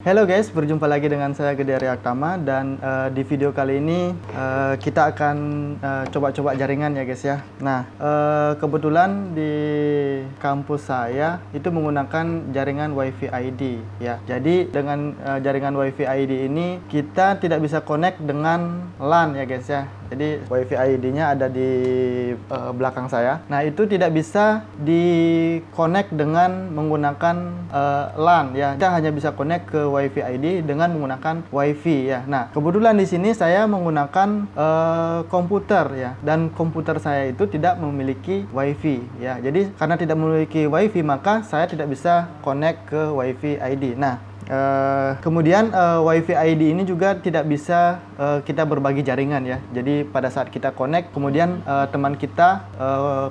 Halo guys, berjumpa lagi dengan saya Gede Aryaktama dan di video kali ini kita akan coba-coba jaringan ya guys ya. Nah, kebetulan di kampus saya itu menggunakan jaringan WiFi ID ya. Jadi dengan jaringan WiFi ID ini kita tidak bisa connect dengan LAN ya guys ya. Jadi WiFi ID-nya ada di belakang saya. Nah, itu tidak bisa di-connect dengan menggunakan LAN ya. Kita hanya bisa connect ke WiFi ID dengan menggunakan WiFi ya. Nah, kebetulan di sini saya menggunakan komputer ya. Dan komputer saya itu tidak memiliki WiFi ya. Jadi karena tidak memiliki WiFi maka saya tidak bisa connect ke WiFi ID. Nah, kemudian WiFi ID ini juga tidak bisa kita berbagi jaringan ya. Jadi pada saat kita connect, kemudian teman kita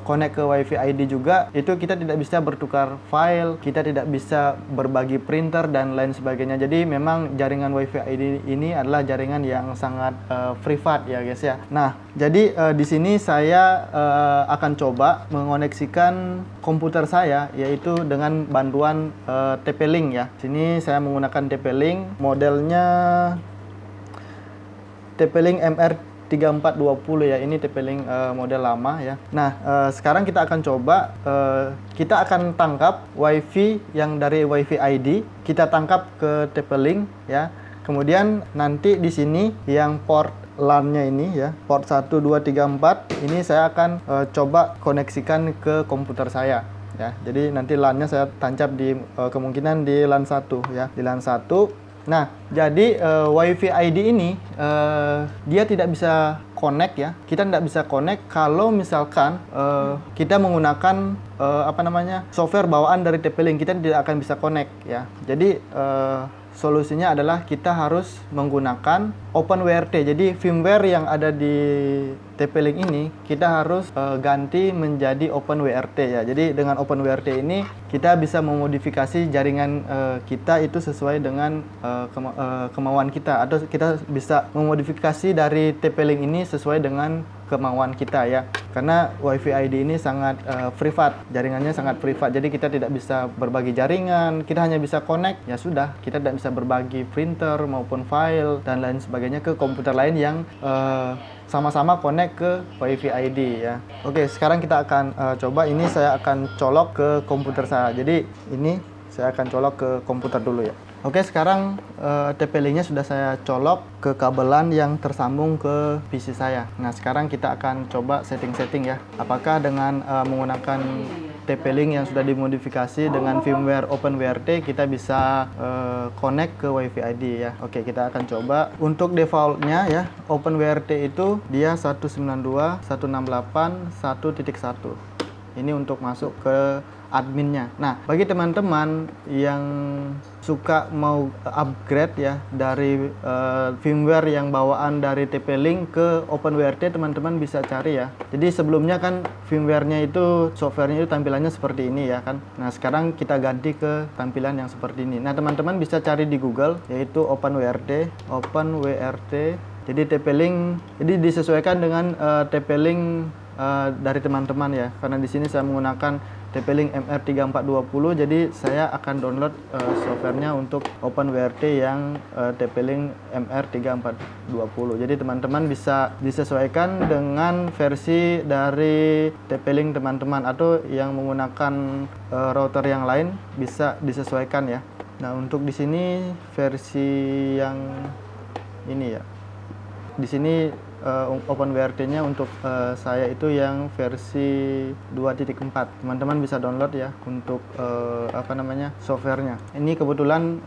connect ke WiFi ID juga, itu kita tidak bisa bertukar file, kita tidak bisa berbagi printer dan lain sebagainya. Jadi memang jaringan WiFi ID ini adalah jaringan yang sangat privat ya guys ya. Nah, jadi di sini saya akan coba mengoneksikan komputer saya yaitu dengan bantuan TP-Link ya. Sini saya menggunakan TP-Link, modelnya TP-Link MR3420 ya. Ini TP-Link model lama ya. Nah, sekarang kita akan coba kita akan tangkap WiFi yang dari WiFi ID, kita tangkap ke TP-Link ya. Kemudian nanti di sini yang port LAN-nya ini ya, port 1 2 3 4 ini saya akan coba koneksikan ke komputer saya ya. Jadi nanti LAN-nya saya tancap di kemungkinan di LAN 1 ya, di LAN 1. Nah, jadi WiFi ID ini dia tidak bisa connect ya. Kita tidak bisa connect kalau misalkan kita menggunakan software bawaan dari TP-Link, kita tidak akan bisa connect ya. Jadi solusinya adalah kita harus menggunakan OpenWRT. Jadi firmware yang ada di TP-Link ini kita harus ganti menjadi OpenWRT ya. Jadi dengan OpenWRT ini kita bisa memodifikasi jaringan kita itu sesuai dengan kemauan kita, atau kita bisa memodifikasi dari TP-Link ini sesuai dengan kemauan kita ya. Karena WiFi ID ini sangat privat, jaringannya sangat privat. Jadi kita tidak bisa berbagi jaringan, kita hanya bisa connect, ya sudah, kita tidak bisa berbagi printer maupun file dan lain sebagainya ke komputer lain yang sama-sama connect ke WiFi ID ya. Oke, sekarang kita akan coba. Ini saya akan colok ke komputer saya. Jadi ini saya akan colok ke komputer dulu ya. Oke, sekarang TP-Link-nya sudah saya colok ke kabelan yang tersambung ke PC saya. Nah, sekarang kita akan coba setting-setting ya. Apakah dengan menggunakan TP-Link yang sudah dimodifikasi dengan firmware OpenWRT kita bisa connect ke WiFi ID ya. Oke, kita akan coba. Untuk defaultnya ya, OpenWRT itu dia 192.168.1.1. Ini untuk masuk ke adminnya. Nah, bagi teman-teman yang suka mau upgrade ya dari firmware yang bawaan dari TP-Link ke OpenWRT, teman-teman bisa cari ya. Jadi sebelumnya kan firmware-nya itu, software-nya itu tampilannya seperti ini ya kan. Nah, sekarang kita ganti ke tampilan yang seperti ini. Nah, teman-teman bisa cari di Google yaitu OpenWRT. Jadi TP-Link, jadi disesuaikan dengan TP-Link dari teman-teman ya. Karena di sini saya menggunakan TP-Link MR3420, jadi saya akan download softwarenya untuk OpenWRT yang TP-Link MR3420. Jadi teman-teman bisa disesuaikan dengan versi dari TP-Link teman-teman, atau yang menggunakan router yang lain bisa disesuaikan ya. Nah, untuk di sini versi yang ini ya. Di sini OpenWRT-nya untuk saya itu yang versi 2.4. Teman-teman bisa download ya untuk softwarenya. Ini kebetulan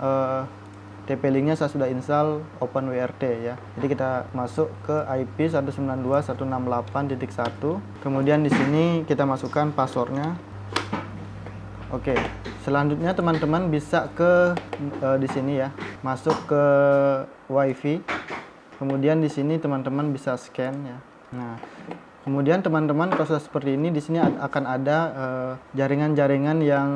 TP-Link-nya saya sudah install OpenWRT ya. Jadi kita masuk ke IP 192.168.1. Kemudian di sini kita masukkan passwordnya. Oke. Selanjutnya teman-teman bisa ke di sini ya, masuk ke WiFi. Kemudian di sini teman-teman bisa scan ya. Nah, kemudian teman-teman proses seperti ini, di sini akan ada jaringan-jaringan yang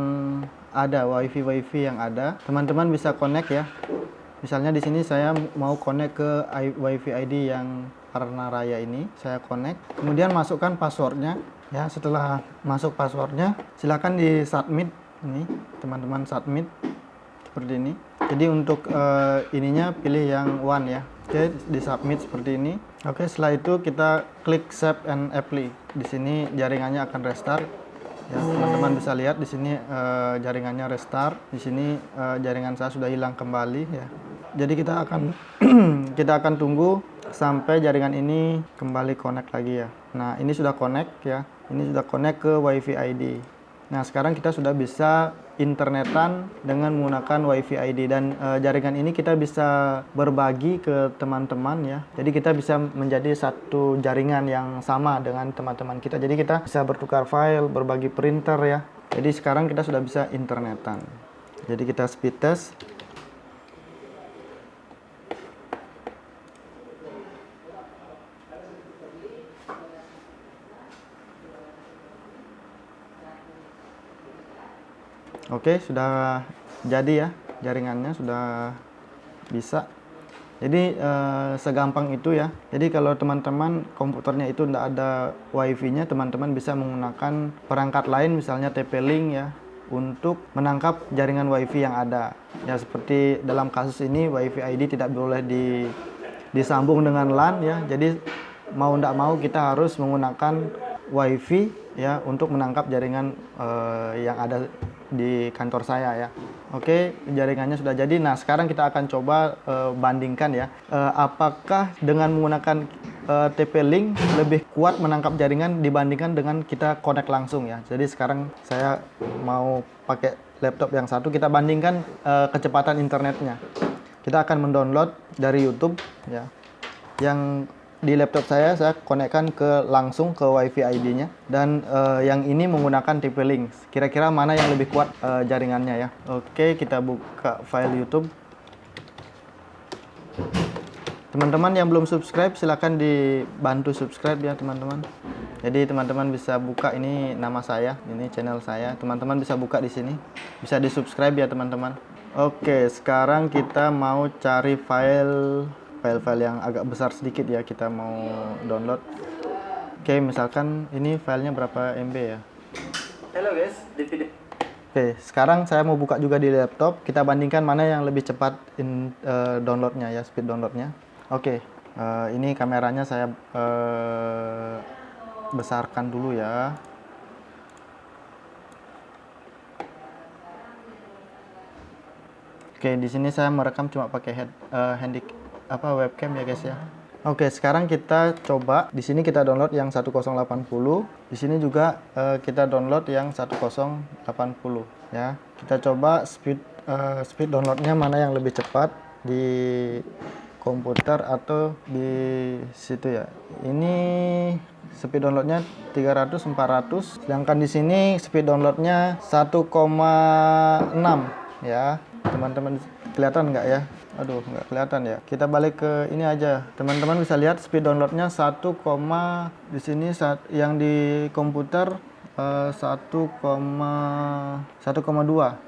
ada, WiFi yang ada. Teman-teman bisa connect ya. Misalnya di sini saya mau connect ke WiFi ID yang Arna Raya ini, saya connect. Kemudian masukkan passwordnya ya. Setelah masuk passwordnya, silakan di submit. Ini teman-teman submit seperti ini. Jadi untuk ininya pilih yang one ya. Oke, di submit seperti ini. Oke, setelah itu kita klik save and apply. Di sini jaringannya akan restart. Ya, teman-teman bisa lihat di sini jaringannya restart. Di sini jaringan saya sudah hilang kembali ya. Jadi kita akan kita akan tunggu sampai jaringan ini kembali connect lagi ya. Nah, ini sudah connect ya. Ini sudah connect ke WiFi ID. Nah, sekarang kita sudah bisa internetan dengan menggunakan WiFi ID, dan jaringan ini kita bisa berbagi ke teman-teman ya. Jadi kita bisa menjadi satu jaringan yang sama dengan teman-teman kita. Jadi kita bisa bertukar file, berbagi printer ya. Jadi sekarang kita sudah bisa internetan. Jadi kita speed test. Oke, sudah jadi ya, jaringannya sudah bisa. Jadi segampang itu ya. Jadi kalau teman-teman komputernya itu tidak ada WiFi-nya, teman-teman bisa menggunakan perangkat lain, misalnya TP-Link ya, untuk menangkap jaringan WiFi yang ada. Ya, seperti dalam kasus ini WiFi ID tidak boleh disambung dengan LAN ya. Jadi mau tidak mau kita harus menggunakan WiFi ya untuk menangkap jaringan yang ada di kantor saya ya. Oke, jaringannya sudah jadi. Nah, sekarang kita akan coba bandingkan ya, apakah dengan menggunakan TP-Link lebih kuat menangkap jaringan dibandingkan dengan kita connect langsung ya. Jadi sekarang saya mau pakai laptop yang satu, kita bandingkan kecepatan internetnya. Kita akan mendownload dari YouTube ya. Yang di laptop saya konekkan langsung ke WiFi ID-nya, dan yang ini menggunakan TP-Link. Kira-kira mana yang lebih kuat jaringannya ya. Oke, kita buka file YouTube. Teman-teman yang belum subscribe silahkan dibantu subscribe ya teman-teman. Jadi teman-teman bisa buka, ini nama saya, ini channel saya. Teman-teman bisa buka di sini, bisa di subscribe ya teman-teman. Oke, sekarang kita mau cari file yang agak besar sedikit ya, kita mau download. Oke, misalkan ini filenya berapa MB ya. Halo guys, di video. Oke, sekarang saya mau buka juga di laptop. Kita bandingkan mana yang lebih cepat downloadnya ya, speed downloadnya. Oke, ini kameranya saya besarkan dulu ya. Oke, di sini saya merekam cuma pakai webcam ya guys ya. Oke, sekarang kita coba. Di sini kita download yang 1080. Di sini juga kita download yang 1080 ya. Kita coba speed downloadnya mana yang lebih cepat di komputer atau di situ ya. Ini speed downloadnya 300-400, sedangkan di sini speed downloadnya 1,6 ya. Teman-teman kelihatan nggak ya? Aduh, nggak kelihatan ya. Kita balik ke ini aja. Teman-teman bisa lihat speed downloadnya 1, di sini yang di komputer 1,2.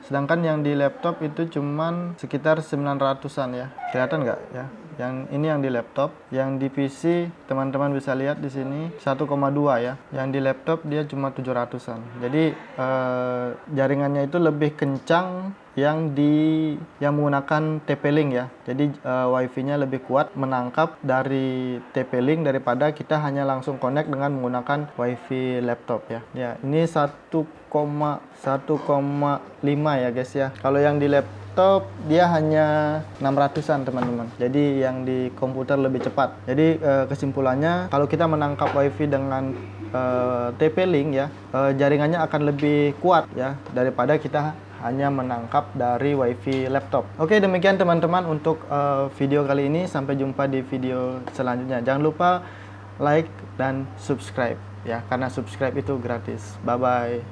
Sedangkan yang di laptop itu cuman sekitar 900-an ya. Kelihatan nggak ya? Yang ini yang di laptop, yang di PC teman-teman bisa lihat di sini 1,2 ya. Yang di laptop dia cuma 700-an. Jadi jaringannya itu lebih kencang yang menggunakan TP-Link ya. Jadi WiFi-nya lebih kuat menangkap dari TP-Link daripada kita hanya langsung connect dengan menggunakan WiFi laptop ya. Ya, ini 1,5 ya guys ya. Kalau yang di laptop dia hanya 600-an teman-teman. Jadi yang di komputer lebih cepat. Jadi kesimpulannya kalau kita menangkap WiFi dengan TP-Link ya, jaringannya akan lebih kuat ya daripada kita hanya menangkap dari WiFi laptop. Oke, demikian teman-teman untuk video kali ini. Sampai jumpa di video selanjutnya. Jangan lupa like dan subscribe ya, karena subscribe itu gratis. Bye bye.